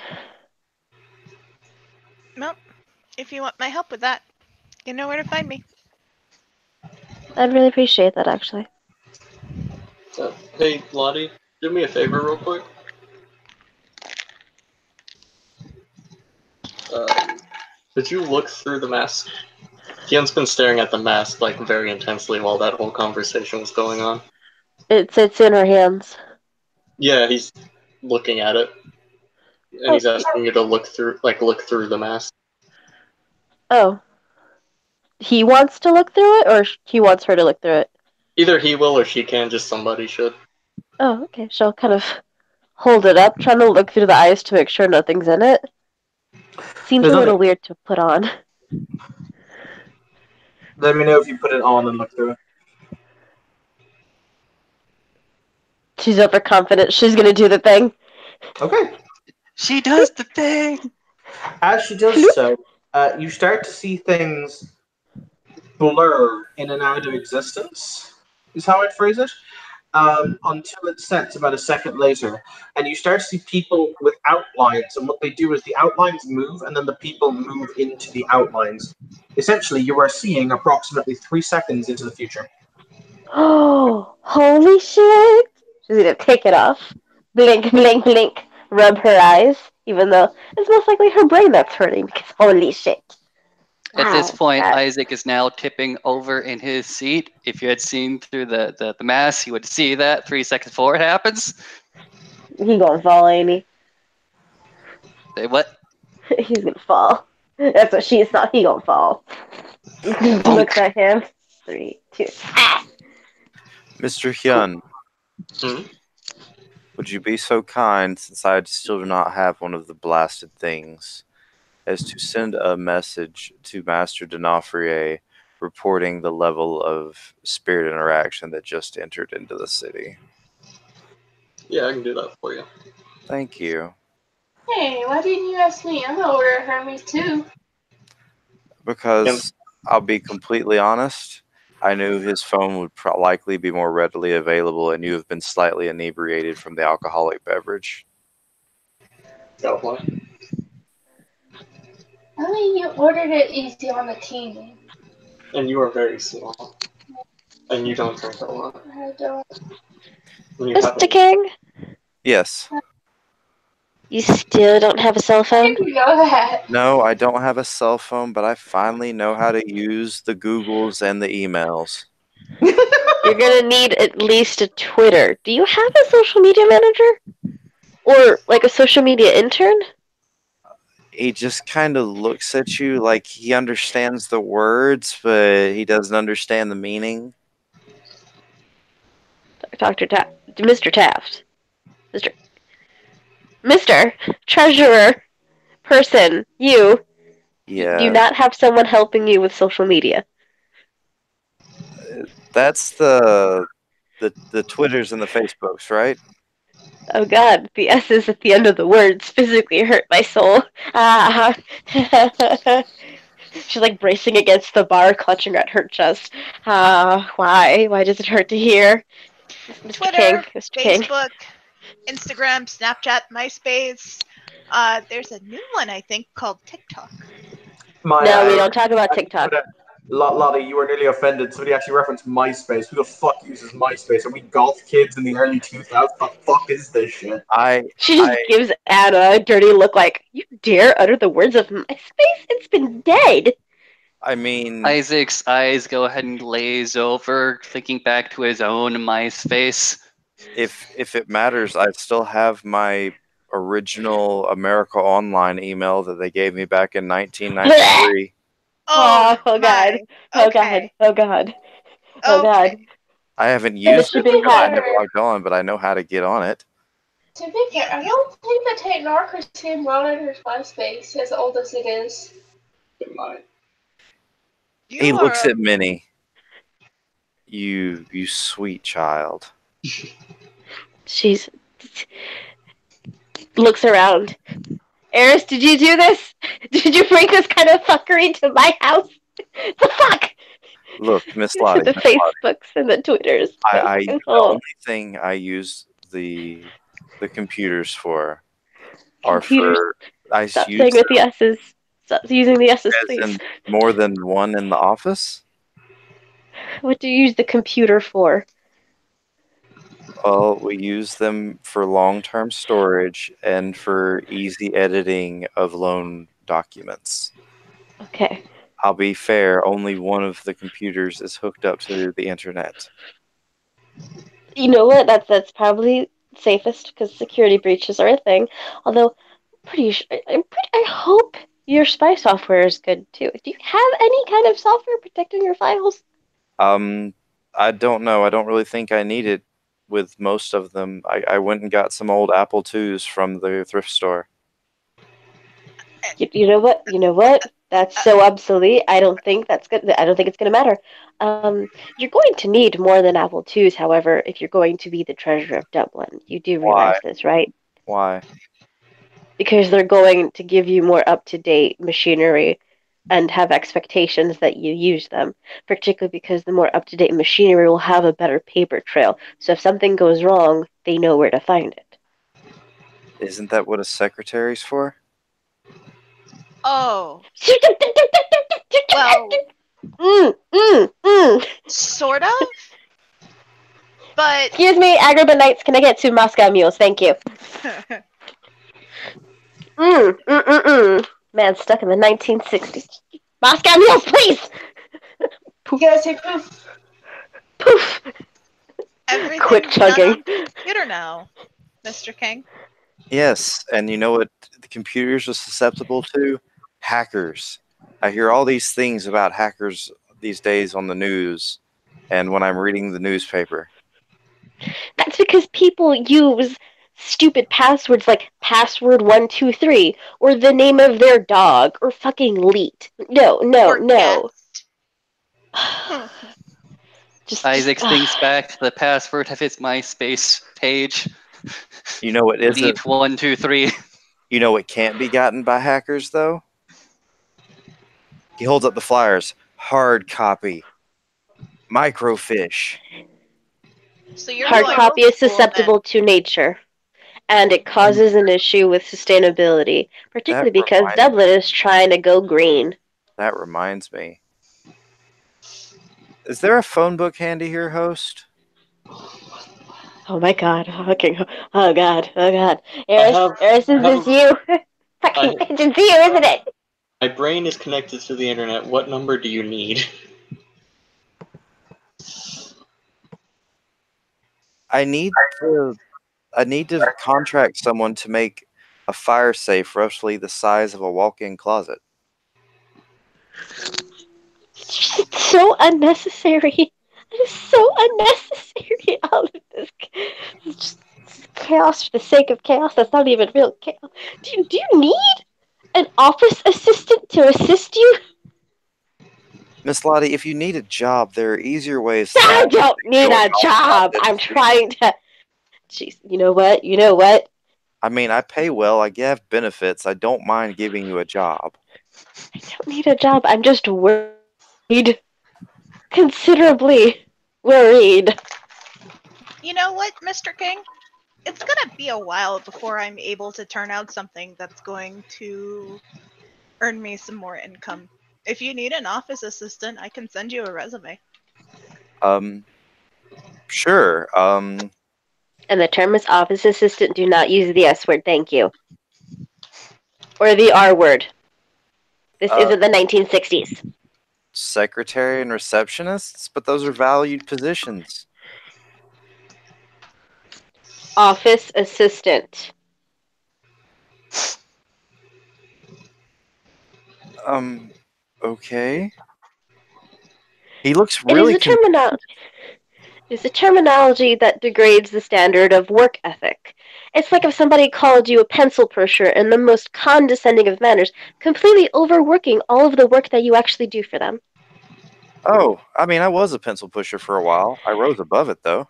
Well, if you want my help with that, you know where to find me. I'd really appreciate that, actually. Hey, Lottie, do me a favor real quick. Did you look through the mask? Kian's been staring at the mask like very intensely while that whole conversation was going on. It's in her hands. Yeah, he's looking at it, and he's asking you to look through the mask. Oh. He wants to look through it, or he wants her to look through it? Either he will or she can. Just somebody should. Oh, okay. She'll kind of hold it up, trying to look through the eyes to make sure nothing's in it. Seems There's a little nothing- weird to put on. Let me know if you put it on and look through it. She's overconfident. She's gonna do the thing. Okay. She does the thing. As she does so, you start to see things blur in and out of existence, is how I'd phrase it, until it sets about a second later. And you start to see people with outlines, and what they do is the outlines move, and then the people move into the outlines. Essentially, you are seeing approximately 3 seconds into the future. Oh, holy shit! She's gonna take it off. Blink, blink, blink. Rub her eyes, even though it's most likely her brain that's hurting because holy shit. At this Wow, point, that- Isaac is now tipping over in his seat. If you had seen through the mask, you would see that 3 seconds before it happens. He gonna fall, ain't he? Say what? He's gonna fall. That's what she thought. He gonna fall. Looks at him. 3, 2. Ah! Mr. Hyun, Hmm? would you be so kind, since I still do not have one of the blasted things, as to send a message to Master D'Onofrier reporting the level of spirit interaction that just entered into the city? Yeah, I can do that for you. Thank you. Hey, why didn't you ask me? I'm gonna order a Hermes too. Because I'll be completely honest, I knew his phone would likely be more readily available, and you have been slightly inebriated from the alcoholic beverage. Got one. I mean, you ordered it easy on the team. And you are very small. And you don't drink a lot. I don't. When you have Mr. King, Yes. you still don't have a cell phone? You know that. No, I don't have a cell phone, but I finally know how to use the Googles and the emails. You're gonna need at least a Twitter. Do you have a social media manager? Or like a social media intern? He just kind of looks at you like he understands the words, but he doesn't understand the meaning. Mr. Taft. Mr. Treasurer person, you Yeah, do not have someone helping you with social media. that's the Twitters and the Facebooks, right? Oh God, the S's at the end of the words physically hurt my soul. Ah. She's like bracing against the bar, clutching at her chest. Why? Why does it hurt to hear? Mr. Twitter, King, Mr. King. Facebook, Instagram, Snapchat, MySpace. There's a new one I think called TikTok. No, we don't talk about TikTok. Lottie, you were nearly offended. Somebody actually referenced MySpace. Who the fuck uses MySpace? Are we golf kids in the early 2000s? What the fuck is this shit? She just gives Anna a dirty look like, you dare utter the words of MySpace? It's been dead. I mean, Isaac's eyes go ahead and glaze over, thinking back to his own MySpace. if it matters, I still have my original America Online email that they gave me back in 1993. Oh God. my. Oh Okay. God. Oh God. Oh God. Okay. I haven't used should it be because I hard. never logged on, but I know how to get on it. To be fair, I don't think the technocracy monitors MySpace as old as it is. It might. He looks at Minnie. You sweet child. She's looks around. Eris, did you do this? Did you bring this kind of fuckery to my house? The fuck? Look, Miss Lottie. The Miss Lottie, Facebooks and the Twitters. the only thing I use the computers for are Computers. for I Stop use saying with the them S's. Stop using the S's, as please. in more than one in the office. What do you use the computer for? Well, we use them for long-term storage and for easy editing of loan documents. Okay. I'll be fair, only one of the computers is hooked up to the internet. You know what? That's probably safest because security breaches are a thing. Although, I hope your spy software is good too. Do you have any kind of software protecting your files? I don't know. I don't really think I need it with most of them. I went and got some old Apple IIs from the thrift store. You know what? You know what? That's so obsolete. I don't think that's good. I don't think it's going to matter. You're going to need more than Apple IIs, however, if you're going to be the treasurer of Dublin. You do realize this, right? Why? Because they're going to give you more up-to-date machinery and have expectations that you use them, particularly because the more up-to-date machinery will have a better paper trail. So if something goes wrong, they know where to find it. Isn't that what a secretary's for? Oh. Well, sort of. But excuse me, Agrabah Knights, can I get 2 Moscow mules? Thank you. Man stuck in the 1960s. Moscow mules, please! You gotta say poof. Poof! everything's Quick done chugging. on the computer now, Mr. King. Yes, and you know what the computers are susceptible to? Hackers. I hear all these things about hackers these days on the news and when I'm reading the newspaper. That's because people use stupid passwords like password123 or the name of their dog or fucking leet. No. Just Isaac thinks back to the password of his MySpace page. You know what isn't? Leet 123. You know what can't be gotten by hackers, though? He holds up the flyers. Hard copy. Microfiche. So you're hard going copy is old school susceptible to nature, and it causes an issue with sustainability, particularly because Dublin is trying to go green. That reminds me. Is there a phone book handy here, host? Oh my god. Okay. Oh god. Eris, is this you? Fucking, it's you, isn't it? My brain is connected to the internet. What number do you need? I need to contract someone to make a fire safe roughly the size of a walk-in closet. It's so unnecessary. It is so unnecessary. All of this, it's just chaos for the sake of chaos. That's not even real chaos. Do you need an office assistant to assist you? Miss Lottie, if you need a job, there are easier ways. I don't need a job. I'm trying to Jeez, you know what? You know what? I mean, I pay well. I have benefits. I don't mind giving you a job. I don't need a job. I'm just worried. Considerably worried. You know what, Mr. King? It's gonna be a while before I'm able to turn out something that's going to earn me some more income. If you need an office assistant, I can send you a resume. Sure. And the term is office assistant. Do not use the S word. Thank you. Or the R word. This isn't the 1960s. Secretary and receptionists, but those are valued positions. Office assistant. Okay. He looks really It's a terminology that degrades the standard of work ethic. It's like if somebody called you a pencil pusher in the most condescending of manners, completely overworking all of the work that you actually do for them. Oh, I mean, I was a pencil pusher for a while. I rose above it, though.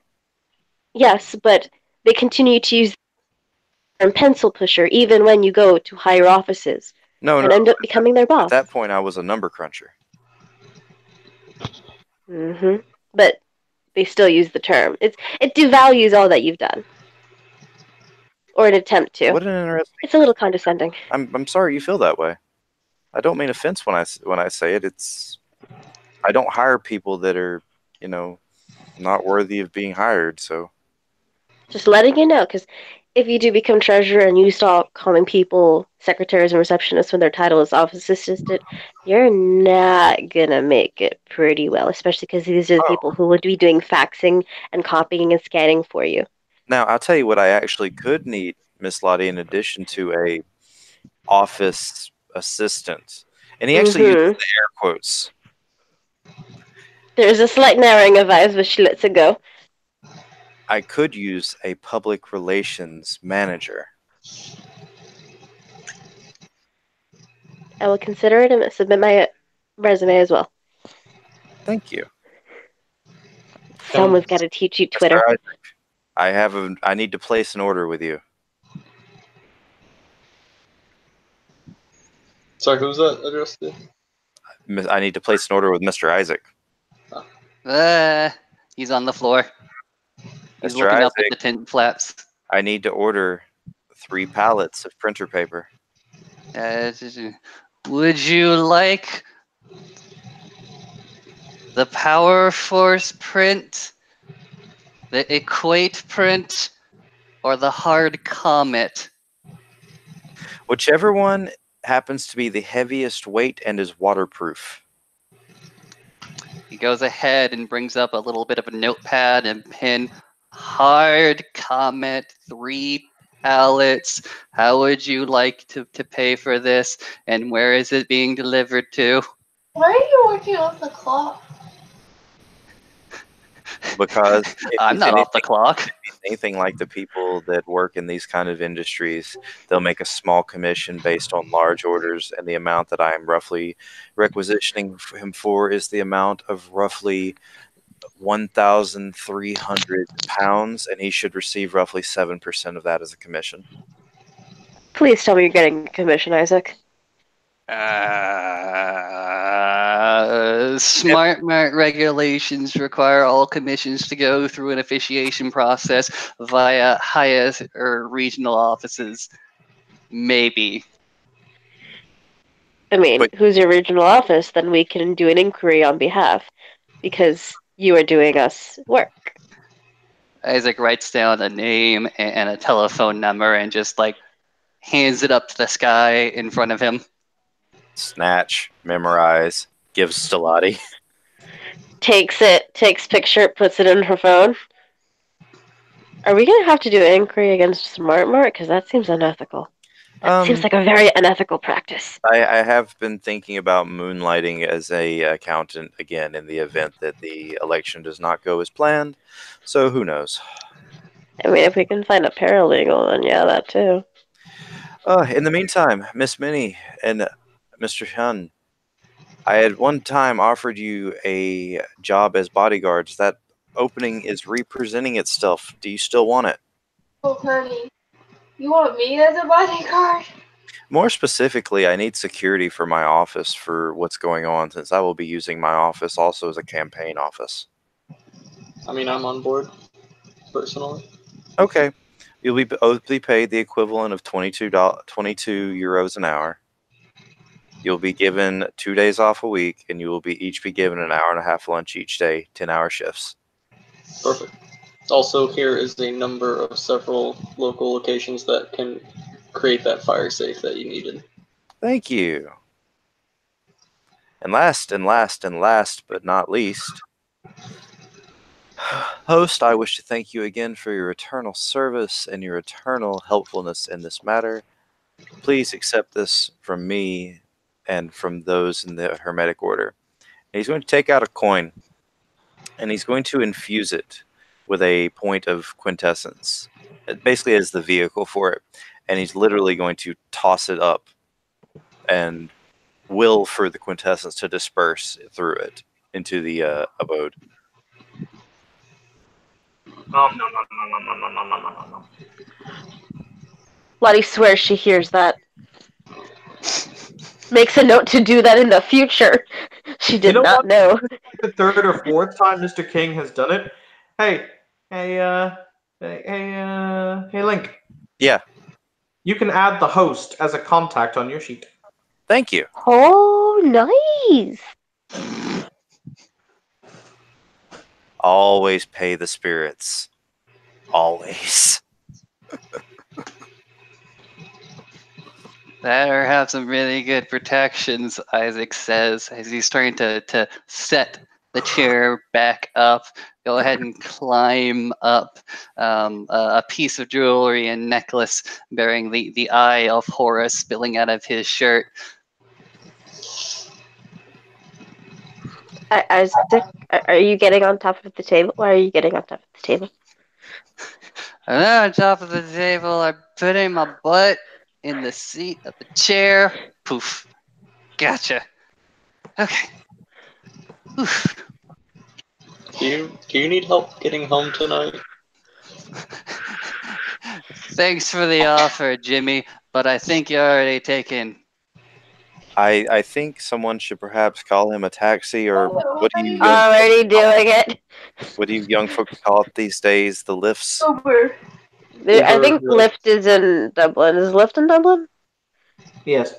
Yes, but they continue to use the term pencil pusher even when you go to higher offices and end up becoming their boss. At that point, I was a number cruncher. But they still use the term. It devalues all that you've done. Or an attempt to. What an interesting. It's a little condescending. I'm sorry you feel that way. I don't mean offense when I say it. I don't hire people that are, not worthy of being hired. So just letting you know, because if you do become treasurer and you start calling people secretaries and receptionists when their title is office assistant, you're not gonna make it pretty well, especially because these are the people who would be doing faxing and copying and scanning for you. Now, I'll tell you what I actually could need, Miss Lottie, in addition to a office assistant. And he actually uses the air quotes. There's a slight narrowing of eyes, but she lets it go. I could use a public relations manager. I will consider it and submit my resume as well. Thank you. Someone's got to teach you Twitter. I need to place an order with you. Sorry, who's that addressed to? I need to place an order with Mr. Isaac. He's on the floor. He's Mr. looking Isaac, up at the tent flaps. I need to order 3 pallets of printer paper. Would you like the Power Force print, the Equate print, or the Hard Comet? Whichever one happens to be the heaviest weight and is waterproof. He goes ahead and brings up a little bit of a notepad and pen. Hard Comet, 3 pallets. How would you like to pay for this? And where is it being delivered to? Why are you working off the clock? Because I'm not off the clock. Anything like the people that work in these kind of industries, they'll make a small commission based on large orders, and the amount that I am roughly requisitioning him for is the amount of roughly 1,300 pounds, and he should receive roughly 7% of that as a commission. Please tell me you're getting a commission, Isaac. Smart Mart regulations require all commissions to go through an officiation process via highest or regional offices. Maybe. I mean, who's your regional office? Then we can do an inquiry on behalf, because you are doing us work. Isaac writes down a name and a telephone number and just hands it up to the sky in front of him. Snatch, memorize, gives to Lottie. Takes picture, puts it in her phone. Are we going to have to do an inquiry against Smart Mart? Because that seems unethical. That seems like a very unethical practice. I have been thinking about moonlighting as a accountant again in the event that the election does not go as planned. So who knows? I mean, if we can find a paralegal, then yeah, that too. In the meantime, Miss Minnie and Mr. Hyun, I had one time offered you a job as bodyguards. That opening is representing itself. Do you still want it? honey. You want me as a bodyguard? More specifically, I need security for my office for what's going on, since I will be using my office also as a campaign office. I mean, I'm on board, personally. Okay. You'll be both be paid the equivalent of 22 euros an hour. You'll be given 2 days off a week, and you will each be given an hour and a half lunch each day, 10-hour shifts. Perfect. Also, here is a number of several local locations that can create that fire safe that you needed. Thank you. And last but not least, host, I wish to thank you again for your eternal service and your eternal helpfulness in this matter. Please accept this from me and from those in the Hermetic Order. And he's going to take out a coin, and he's going to infuse it with a point of quintessence. It basically is the vehicle for it. And he's literally going to toss it up and will for the quintessence to disperse through it into the abode. No. Lottie swears she hears that. Makes a note to do that in the future. She did not know. The third or fourth time Mr. King has done it. Hey, Link. Yeah. You can add the host as a contact on your sheet. Thank you. Oh, nice. Always pay the spirits. Always. Better have some really good protections, Isaac says, as he's trying to set the chair back up. Go ahead and climb up a piece of jewelry and necklace bearing the eye of Horus spilling out of his shirt. Isaac, are you getting on top of the table? Why are you getting on top of the table? And then on top of the table, I'm putting my butt in the seat of the chair. Poof. Gotcha. Okay. Oof. Do you need help getting home tonight? Thanks for the offer, Jimmy, but I think you're already taken. I think someone should perhaps call him a taxi, or what do you Already doing it. what do you young folks call it these days? The lifts? Uber. I think Lyft is in Dublin. Is Lyft in Dublin? Yes.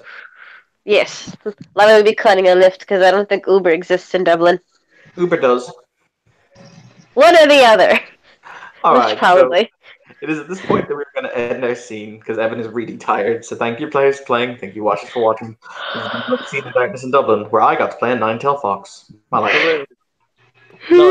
Yes. Lottie would be calling a Lyft because I don't think Uber exists in Dublin. Uber does. One or the other. All Which right. probably. So it is at this point that we're going to end our scene because Evan is really tired. So thank you, players, for playing. Thank you, watchers, for watching. This has been Scene of Darkness in Dublin, where I got to play a Ninetale Fox. My life. No.